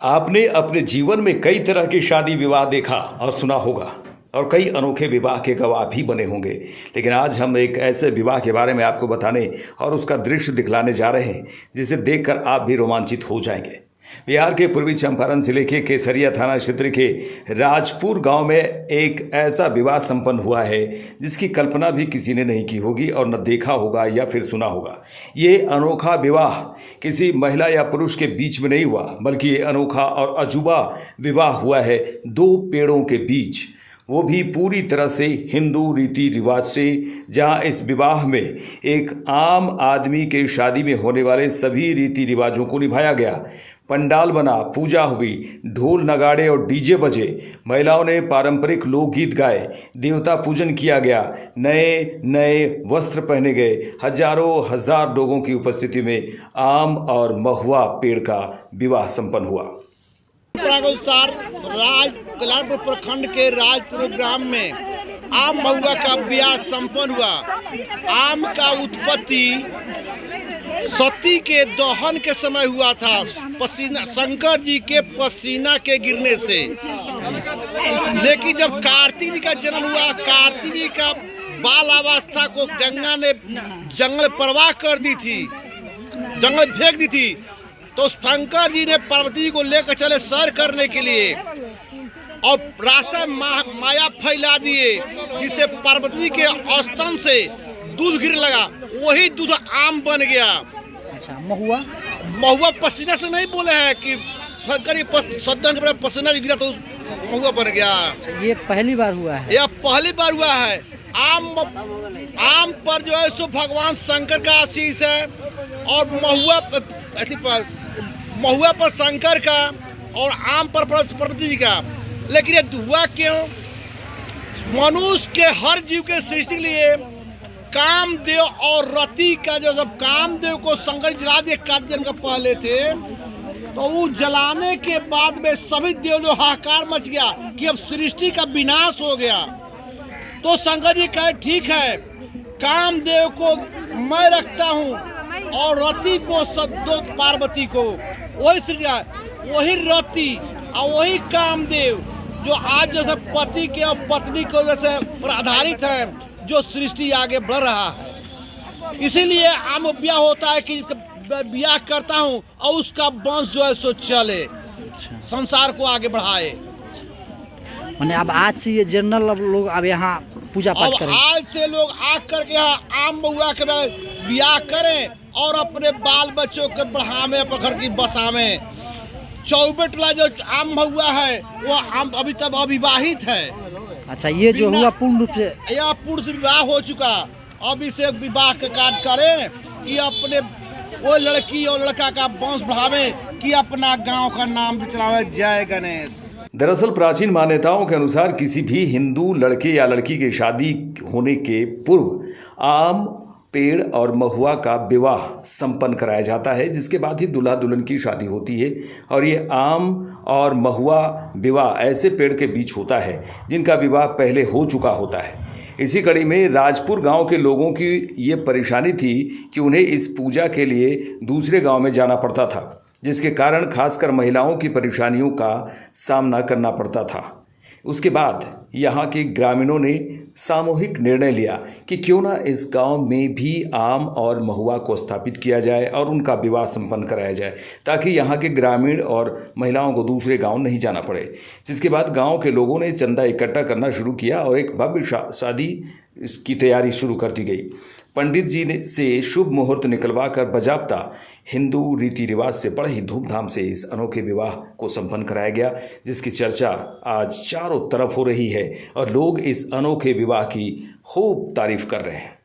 आपने अपने जीवन में कई तरह की शादी विवाह देखा और सुना होगा और कई अनोखे विवाह के गवाह भी बने होंगे, लेकिन आज हम एक ऐसे विवाह के बारे में आपको बताने और उसका दृश्य दिखलाने जा रहे हैं जिसे देखकर आप भी रोमांचित हो जाएंगे। बिहार के पूर्वी चंपारण जिले के केसरिया थाना क्षेत्र के राजपुर गांव में एक ऐसा विवाह संपन्न हुआ है जिसकी कल्पना भी किसी ने नहीं की होगी और न देखा होगा या फिर सुना होगा। ये अनोखा विवाह किसी महिला या पुरुष के बीच में नहीं हुआ, बल्कि ये अनोखा और अजूबा विवाह हुआ है दो पेड़ों के बीच, वो भी पूरी तरह से हिंदू रीति रिवाज से, जहां इस विवाह में एक आम आदमी के शादी में होने वाले सभी रीति रिवाजों को निभाया गया। पंडाल बना, पूजा हुई, ढोल नगाड़े और डीजे बजे, महिलाओं ने पारंपरिक लोकगीत गाए, देवता पूजन किया गया, नए नए वस्त्र पहने गए। हजार लोगों की उपस्थिति में आम और महुआ पेड़ का विवाह संपन्न हुआ। अनुसार कल्याणपुर प्रखंड के राजपुर ग्राम में आम महुआ का विवाह संपन्न हुआ। आम का उत्पत्ति सती के दहन के समय हुआ था, पसीना शंकर जी के पसीना के गिरने से। लेकिन जब कार्तिक जी का जन्म हुआ, कार्तिक जी का बाल अवस्था को गंगा ने जंगल प्रवाह कर दी थी, जंगल फेंक दी थी, तो शंकर जी ने पार्वती जी को लेकर चले सैर करने के लिए और रास्ते में माया फैला दिए, जिससे पार्वती जी के स्तन से दूध गिरने लगा, वही दूध आम बन गया। अच्छा, महुआ पसीना से नहीं बोले हैं कि शंकर जी सदन के पसीना गिरा तो महुआ बन गया। ये पहली बार हुआ है? यह पहली बार हुआ है। आम पर जो है सो भगवान शंकर का आशीष है और महुआ पर शंकर का और आम पर पार्वती जी का। लेकिन ये हुआ क्यों? मनुष्य के हर जीव के सृष्टि के लिए कामदेव और रति का जो जब कामदेव को शंकर जला दिए कार्तिक का पहले थे, तो वो जलाने के बाद में सभी देवों हाहाकार मच गया कि अब सृष्टि का विनाश हो गया। तो शंकर जी कहे ठीक है, कामदेव को मैं रखता हूँ और रति को दो पार्वती को, वही सृष्टि, वही रति और वही कामदेव जो आज जो पति के और पत्नी को वैसे पर आधारित है, जो सृष्टि आगे बढ़ रहा है। इसीलिए आम ब्याह होता है कि ब्याह करता हूँ और उसका वंश जो है सो चले, संसार को आगे बढ़ाए। मैंने अब आज से ये जनरल लोग अब यहाँ पूजा पाठ करें, आज से लोग आ करके यहाँ आम महुआ के ब्याह करें और अपने बाल बच्चों के बढ़ावे, घर की बसावे। 24 टोला जो आम महुआ है वो आम अभी तक अविवाहित है। अच्छा, ये जो हुआ पूर्ण रूप से, यह पूर्ण से विवाह हो चुका। अब इसे विवाह के कार्य करें कि अपने वो लड़की और लड़का का वंश बढ़ावे, कि अपना गांव का नाम बिचरावे। जय गणेश। दरअसल प्राचीन मान्यताओं के अनुसार किसी भी हिंदू लड़के या लड़की की शादी होने के पूर्व आम पेड़ और महुआ का विवाह संपन्न कराया जाता है, जिसके बाद ही दूल्हा दुल्हन की शादी होती है। और ये आम और महुआ विवाह ऐसे पेड़ के बीच होता है जिनका विवाह पहले हो चुका होता है। इसी कड़ी में राजपुर गांव के लोगों की ये परेशानी थी कि उन्हें इस पूजा के लिए दूसरे गांव में जाना पड़ता था, जिसके कारण खासकर महिलाओं की परेशानियों का सामना करना पड़ता था। उसके बाद यहाँ के ग्रामीणों ने सामूहिक निर्णय लिया कि क्यों ना इस गांव में भी आम और महुआ को स्थापित किया जाए और उनका विवाह संपन्न कराया जाए, ताकि यहाँ के ग्रामीण और महिलाओं को दूसरे गांव नहीं जाना पड़े। जिसके बाद गांव के लोगों ने चंदा इकट्ठा करना शुरू किया और एक भव्य शादी इसकी तैयारी शुरू कर दी गई। पंडित जी ने से शुभ मुहूर्त निकलवा कर बजाबता हिंदू रीति रिवाज से बड़े ही धूमधाम से इस अनोखे विवाह को संपन्न कराया गया, जिसकी चर्चा आज चारों तरफ हो रही है और लोग इस अनोखे विवाह की खूब तारीफ कर रहे हैं।